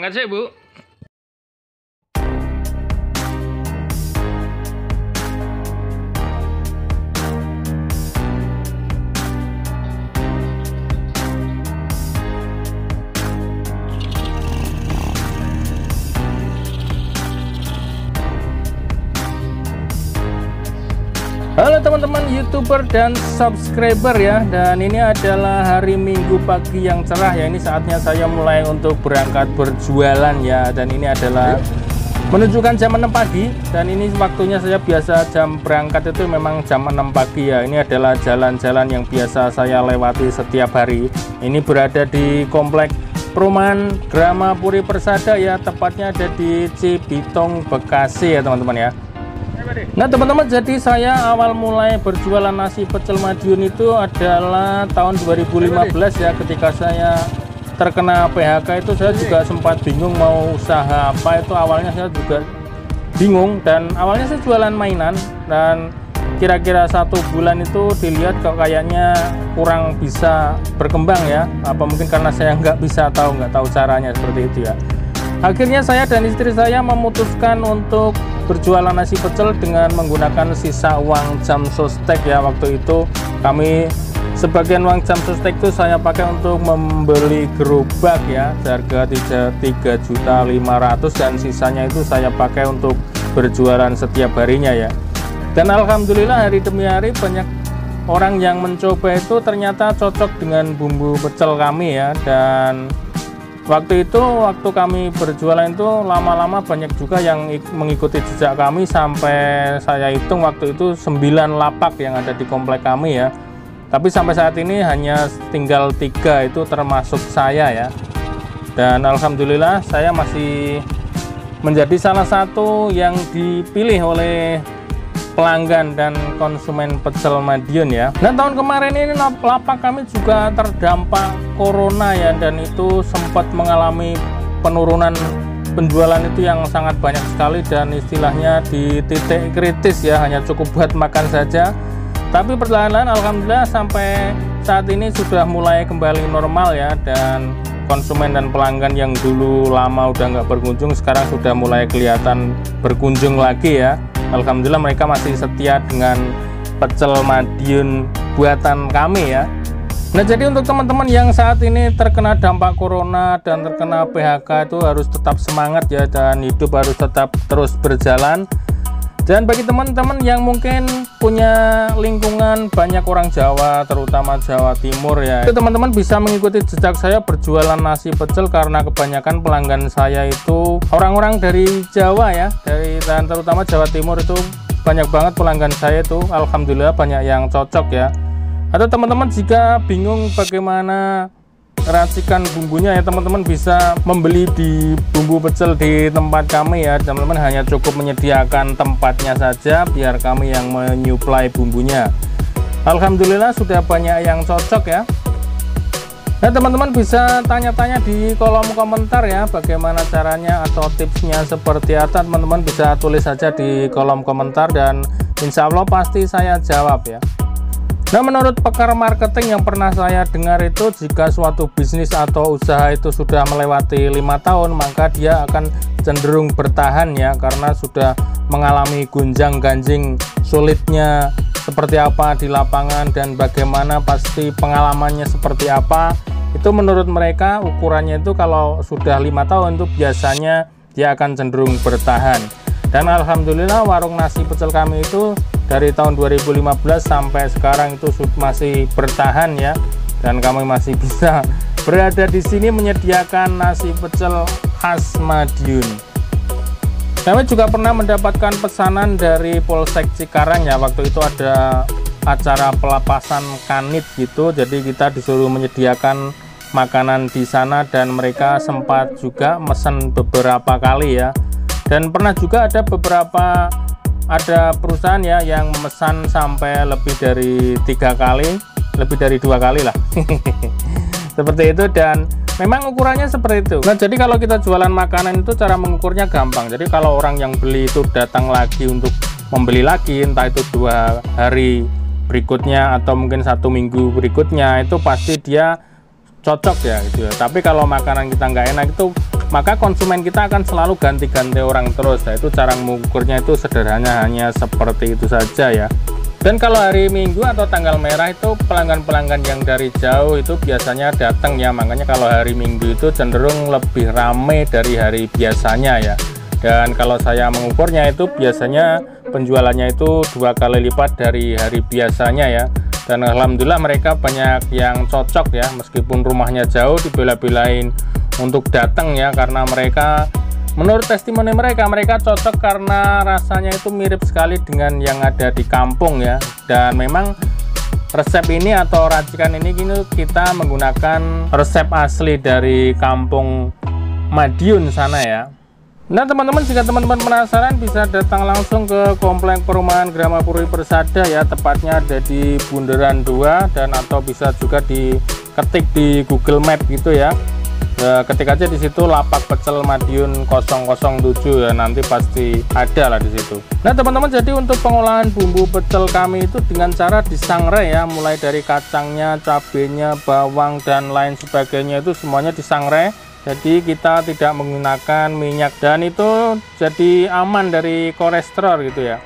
Berangkat sih, Bu. Halo teman-teman YouTuber dan subscriber ya. Dan ini adalah hari Minggu pagi yang cerah ya. Ini saatnya saya mulai untuk berangkat berjualan ya. Dan ini adalah menunjukkan jam 6 pagi. Dan ini waktunya saya biasa jam berangkat itu memang jam 6 pagi ya. Ini adalah jalan-jalan yang biasa saya lewati setiap hari. Ini berada di komplek perumahan Grama Puri Persada ya. Tepatnya ada di Cibitung, Bekasi ya teman-teman ya. Nah teman-teman, jadi saya awal mulai berjualan nasi pecel Madiun itu adalah tahun 2015 ya. Ketika saya terkena PHK itu saya juga sempat bingung mau usaha apa. Itu awalnya saya juga bingung, dan awalnya saya jualan mainan, dan kira-kira 1 bulan itu dilihat kok kayaknya kurang bisa berkembang ya. Apa mungkin karena saya nggak tahu caranya seperti itu ya. Akhirnya saya dan istri saya memutuskan untuk berjualan nasi pecel dengan menggunakan sisa uang jam sostek ya. Waktu itu kami sebagian uang jam sostek itu saya pakai untuk membeli gerobak ya, harga 3.500.000, dan sisanya itu saya pakai untuk berjualan setiap harinya ya. Dan alhamdulillah hari demi hari banyak orang yang mencoba itu ternyata cocok dengan bumbu pecel kami ya. Dan waktu kami berjualan itu lama-lama banyak juga yang mengikuti jejak kami, sampai saya hitung waktu itu 9 lapak yang ada di komplek kami ya. Tapi sampai saat ini hanya tinggal 3, itu termasuk saya ya. Dan alhamdulillah saya masih menjadi salah satu yang dipilih oleh pelanggan dan konsumen pecel Madiun ya. Dan tahun kemarin ini lapak kami juga terdampak corona ya, dan itu sempat mengalami penurunan penjualan itu yang sangat banyak sekali, dan istilahnya di titik kritis ya, hanya cukup buat makan saja. Tapi perlahan-lahan alhamdulillah sampai saat ini sudah mulai kembali normal ya, dan konsumen dan pelanggan yang dulu lama udah nggak berkunjung sekarang sudah mulai kelihatan berkunjung lagi ya. Alhamdulillah mereka masih setia dengan pecel Madiun buatan kami ya. Nah, jadi untuk teman-teman yang saat ini terkena dampak corona dan terkena PHK itu harus tetap semangat ya, dan hidup harus tetap terus berjalan. Dan bagi teman-teman yang mungkin punya lingkungan banyak orang Jawa, terutama Jawa Timur ya, itu teman-teman bisa mengikuti jejak saya berjualan nasi pecel, karena kebanyakan pelanggan saya itu orang-orang dari Jawa ya, dan terutama Jawa Timur itu banyak banget pelanggan saya itu. Alhamdulillah banyak yang cocok ya. Atau teman-teman jika bingung bagaimana racikan bumbunya ya, teman-teman bisa membeli di bumbu pecel di tempat kami ya. Teman-teman hanya cukup menyediakan tempatnya saja, biar kami yang menyuplai bumbunya. Alhamdulillah sudah banyak yang cocok ya. Nah, teman-teman bisa tanya-tanya di kolom komentar ya, bagaimana caranya atau tipsnya seperti apa. Teman-teman bisa tulis saja di kolom komentar, dan insya Allah pasti saya jawab ya. Nah, menurut pakar marketing yang pernah saya dengar itu, jika suatu bisnis atau usaha itu sudah melewati 5 tahun, maka dia akan cenderung bertahan ya, karena sudah mengalami gonjang-ganjing sulitnya seperti apa di lapangan, dan bagaimana pasti pengalamannya seperti apa. Itu menurut mereka ukurannya itu kalau sudah 5 tahun itu biasanya dia akan cenderung bertahan. Dan alhamdulillah warung nasi pecel kami itu dari tahun 2015 sampai sekarang itu masih bertahan ya, dan kami masih bisa berada di sini menyediakan nasi pecel khas Madiun. Kami juga pernah mendapatkan pesanan dari Polsek Cikarang ya. Waktu itu ada acara pelepasan kanit gitu, jadi kita disuruh menyediakan makanan di sana, dan mereka sempat juga mesen beberapa kali ya. Dan pernah juga ada perusahaan ya yang memesan sampai lebih dari 3 kali, lebih dari 2 kali lah. Seperti itu, dan memang ukurannya seperti itu. Nah, jadi kalau kita jualan makanan itu cara mengukurnya gampang. Jadi kalau orang yang beli itu datang lagi untuk membeli lagi, entah itu 2 hari berikutnya atau mungkin 1 minggu berikutnya, itu pasti dia cocok ya gitu ya. Tapi kalau makanan kita nggak enak itu maka konsumen kita akan selalu ganti-ganti orang terus. Nah, itu cara mengukurnya itu sederhana, hanya seperti itu saja ya. Dan kalau hari Minggu atau tanggal merah itu pelanggan-pelanggan yang dari jauh itu biasanya datang ya, makanya kalau hari Minggu itu cenderung lebih ramai dari hari biasanya ya. Dan kalau saya mengukurnya itu biasanya penjualannya itu 2 kali lipat dari hari biasanya ya. Dan alhamdulillah mereka banyak yang cocok ya, meskipun rumahnya jauh dibela-belain untuk datang ya, karena mereka menurut testimoni mereka cocok karena rasanya itu mirip sekali dengan yang ada di kampung ya. Dan memang resep ini atau racikan ini kita menggunakan resep asli dari kampung Madiun sana ya. Nah teman-teman, jika teman-teman penasaran bisa datang langsung ke Komplek Perumahan Gramapuri Persada ya, tepatnya ada di Bundaran 2, dan atau bisa juga diketik di Google Map gitu ya. Ketik aja di situ Lapak Pecel Madiun 007 ya, nanti pasti ada lah di situ. Nah teman-teman, jadi untuk pengolahan bumbu pecel kami itu dengan cara disangrai ya, mulai dari kacangnya, cabenya, bawang dan lain sebagainya itu semuanya disangrai. Jadi kita tidak menggunakan minyak, dan itu jadi aman dari kolesterol gitu ya.